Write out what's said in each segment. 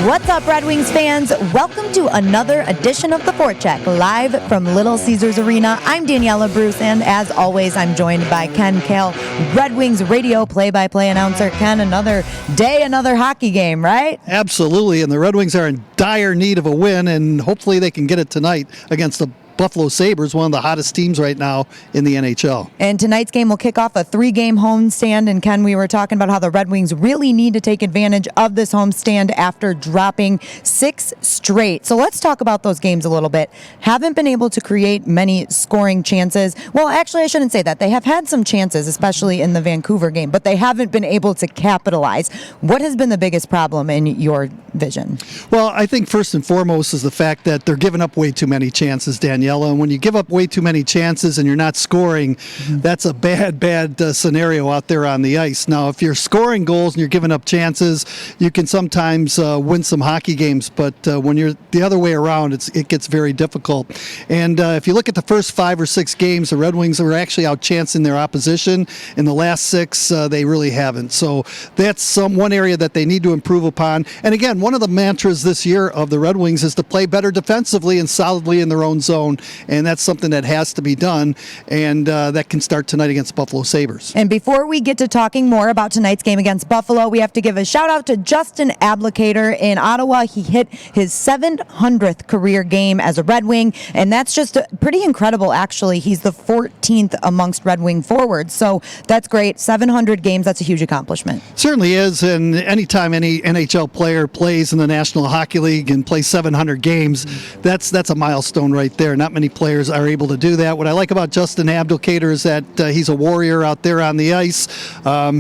What's up, Red Wings fans? Welcome to another edition of the Forecheck, live from Little Caesars Arena. I'm Daniella Bruce, and as always, I'm joined by Ken Kal, Red Wings radio play-by-play announcer. Ken, another day, another hockey game, right? Absolutely, and the Red Wings are in dire need of a win, and hopefully they can get it tonight against the Buffalo Sabres, one of the hottest teams right now in the NHL. And tonight's game will kick off a 3-game homestand. And Ken, we were talking about how the Red Wings really need to take advantage of this homestand after dropping 6 straight. So let's talk about those games a little bit. Haven't been able to create many scoring chances. Well, actually, I shouldn't say that. They have had some chances, especially in the Vancouver game, but they haven't been able to capitalize. What has been the biggest problem in your vision? Well, I think first and foremost is the fact that they're giving up way too many chances, Danielle. And when you give up way too many chances and you're not scoring, that's a bad scenario out there on the ice. Now, if you're scoring goals and you're giving up chances, you can sometimes win some hockey games. But when you're the other way around, it gets very difficult. And if you look at the first 5 or 6 games, the Red Wings are actually outchancing their opposition. In the last 6, they really haven't. So that's one area that they need to improve upon. And again, one of the mantras this year of the Red Wings is to play better defensively and solidly in their own zone. And that's something that has to be done, and that can start tonight against Buffalo Sabres. And before we get to talking more about tonight's game against Buffalo, we have to give a shout out to Justin Ablocator in Ottawa. He hit his 700th career game as a Red Wing, and that's just pretty incredible, actually. He's the 14th amongst Red Wing forwards, so that's great. 700 games, that's a huge accomplishment. Certainly is, and anytime any NHL player plays in the National Hockey League and plays 700 games, that's a milestone right there. Not many players are able to do that. What I like about Justin Abdelkader is that he's a warrior out there on the ice.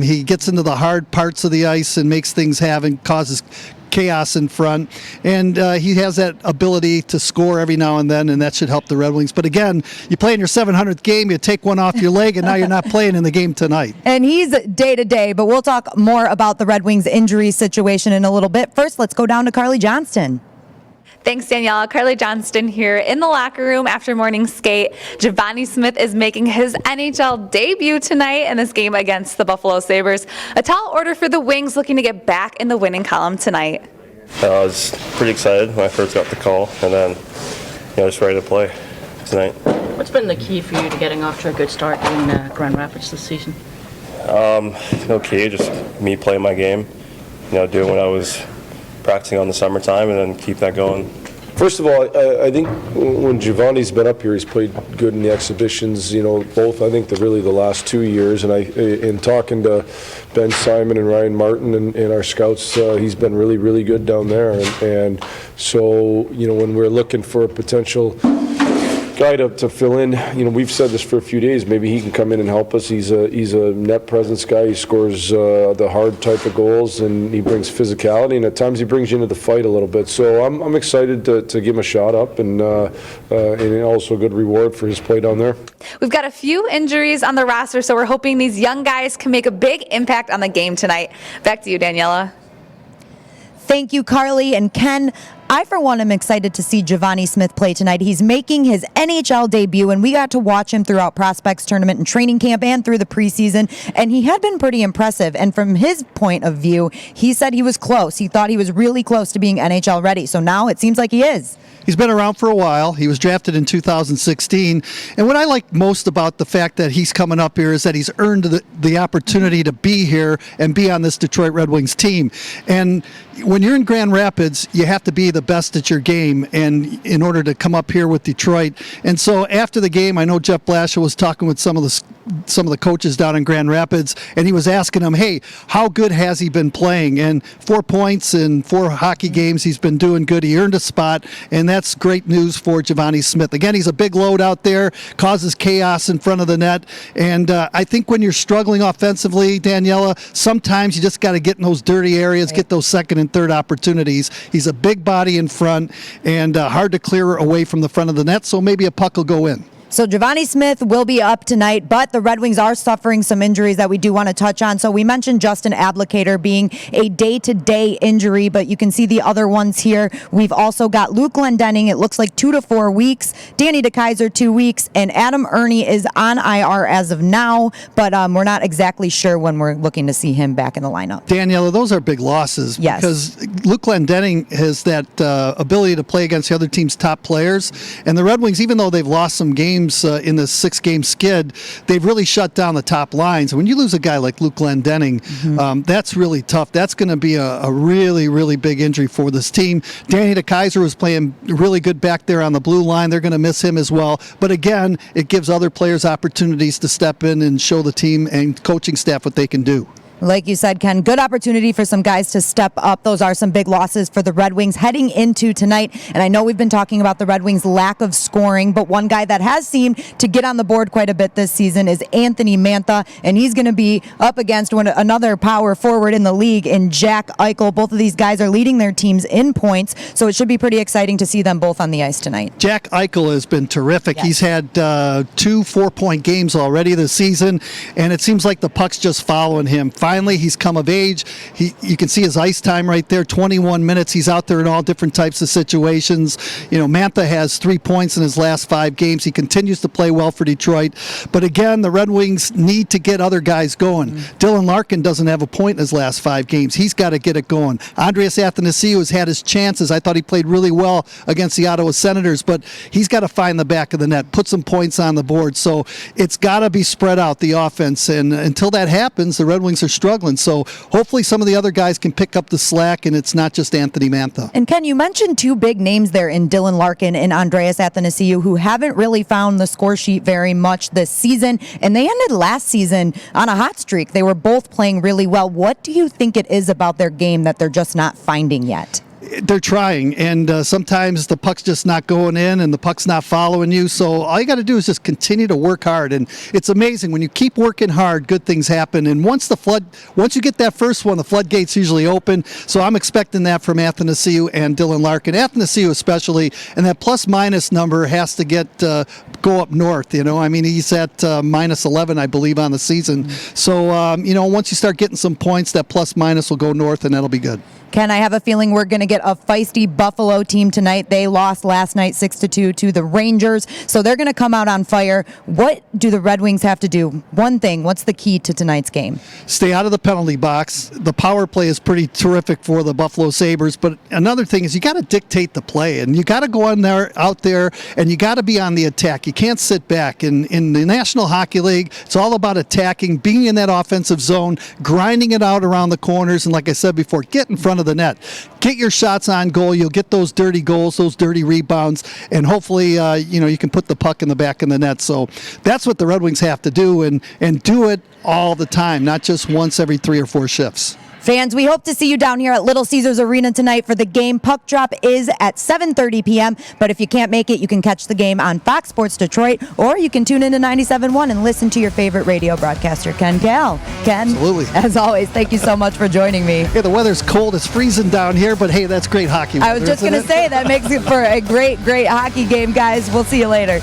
He gets into the hard parts of the ice and makes things happen, causes chaos in front, and he has that ability to score every now and then, and that should help the Red Wings. But again, you play in your 700th game, you take one off your leg, and now you're not playing in the game tonight. And he's day-to-day, but we'll talk more about the Red Wings injury situation in a little bit. First, let's go down to Carly Johnston. Thanks, Danielle. Carly Johnston here in the locker room after morning skate. Giovanni Smith is making his NHL debut tonight in this game against the Buffalo Sabres. A tall order for the Wings, looking to get back in the winning column tonight. I was pretty excited when I first got the call, and then just ready to play tonight. What's been the key for you to getting off to a good start in Grand Rapids this season? No key, just me playing my game, doing what I was practicing on the summertime, and then keep that going. First of all, I think when Giovanni's been up here, he's played good in the exhibitions. Both I think the last 2 years. And in talking to Ben Simon and Ryan Martin and our scouts, he's been really good down there. And so when we're looking for a potential guy to fill in, we've said this for a few days. Maybe he can come in and help us. He's a net presence guy. He scores the hard type of goals, and he brings physicality, and at times he brings you into the fight a little bit. So I'm excited to give him a shot up, and also a good reward for his play down there. We've got a few injuries on the roster, so we're hoping these young guys can make a big impact on the game tonight. Back to you, Daniela. Thank you, Carly. And Ken, I, for one, am excited to see Giovanni Smith play tonight. He's making his NHL debut, and we got to watch him throughout Prospects Tournament and training camp and through the preseason, and he had been pretty impressive. And from his point of view, he said he was close. He thought he was really close to being NHL ready, so now it seems like he is. He's been around for a while. He was drafted in 2016. And what I like most about the fact that he's coming up here is that he's earned the opportunity to be here and be on this Detroit Red Wings team. And when you're in Grand Rapids, you have to be the best at your game and in order to come up here with Detroit. And so after the game, I know Jeff Blashill was talking with some of the coaches down in Grand Rapids, and he was asking them, hey, how good has he been playing? And 4 points in 4 hockey games, he's been doing good. He earned a spot, and that's great news for Giovanni Smith. Again, he's a big load out there, causes chaos in front of the net, and I think when you're struggling offensively, Daniela, sometimes you just got to get in those dirty areas, get those second and third opportunities. He's a big body in front and hard to clear away from the front of the net, so maybe a puck will go in. So Giovanni Smith will be up tonight, but the Red Wings are suffering some injuries that we do want to touch on. So we mentioned Justin Ablocator being a day-to-day injury, but you can see the other ones here. We've also got Luke Glendening. It looks like 2 to 4 weeks. Danny DeKeyser, 2 weeks. And Adam Ernie is on IR as of now, but we're not exactly sure when we're looking to see him back in the lineup. Daniela, those are big losses. Yes. Because Luke Glendening has that ability to play against the other team's top players. And the Red Wings, even though they've lost some games in this 6-game skid, they've really shut down the top lines. When you lose a guy like Luke Glendening, that's really tough. That's going to be a really, really big injury for this team. Danny DeKeyser was playing really good back there on the blue line. They're going to miss him as well. But again, it gives other players opportunities to step in and show the team and coaching staff what they can do. Like you said, Ken, good opportunity for some guys to step up. Those are some big losses for the Red Wings heading into tonight. And I know we've been talking about the Red Wings' lack of scoring, but one guy that has seemed to get on the board quite a bit this season is Anthony Mantha, and he's going to be up against another power forward in the league in Jack Eichel. Both of these guys are leading their teams in points, so it should be pretty exciting to see them both on the ice tonight. Jack Eichel has been terrific. Yes. He's had 2 4-point games already this season, and it seems like the puck's just following him. Finally, he's come of age. You can see his ice time right there, 21 minutes. He's out there in all different types of situations. You know, Mantha has 3 points in his last 5 games. He continues to play well for Detroit. But again, the Red Wings need to get other guys going. Dylan Larkin doesn't have a point in his last 5 games. He's got to get it going. Andreas Athanasiou has had his chances. I thought he played really well against the Ottawa Senators, but he's got to find the back of the net, put some points on the board. So it's got to be spread out, the offense. And until that happens, the Red Wings are struggling. So hopefully some of the other guys can pick up the slack, and it's not just Anthony Mantha. And Ken, you mentioned 2 big names there in Dylan Larkin and Andreas Athanasiou, who haven't really found the score sheet very much this season, and they ended last season on a hot streak. They were both playing really well. What do you think it is about their game that they're just not finding yet? They're trying, and sometimes the puck's just not going in and the puck's not following you. So all you got to do is just continue to work hard. And it's amazing when you keep working hard, good things happen. And once you get that first one, the floodgates usually open. So I'm expecting that from Athanasiou and Dylan Larkin. Athanasiou especially, and that plus-minus number has to go up north. You know, I mean, he's at minus 11, I believe, on the season. So once you start getting some points, that plus-minus will go north, and that'll be good. Ken, I have a feeling we're going to get a feisty Buffalo team tonight. They lost last night 6-2 to the Rangers, so they're going to come out on fire. What do the Red Wings have to do? One thing, what's the key to tonight's game? Stay out of the penalty box. The power play is pretty terrific for the Buffalo Sabres, but another thing is you got to dictate the play, and you got to go out there, and you got to be on the attack. You can't sit back. In the National Hockey League, it's all about attacking, being in that offensive zone, grinding it out around the corners, and like I said before, get in front of the net. Get your shots on goal. You'll get those dirty goals, those dirty rebounds, and hopefully, you can put the puck in the back of the net. So that's what the Red Wings have to do, and do it all the time, not just once every 3 or 4 shifts. Fans, we hope to see you down here at Little Caesars Arena tonight for the game. Puck drop is at 7:30 p.m., but if you can't make it, you can catch the game on Fox Sports Detroit, or you can tune into 97.1 and listen to your favorite radio broadcaster, Ken Kal. Ken, absolutely. As always, thank you so much for joining me. Hey, the weather's cold. It's freezing down here, but hey, that's great hockey weather. I was just going to say, that makes it for a great, great hockey game, guys. We'll see you later.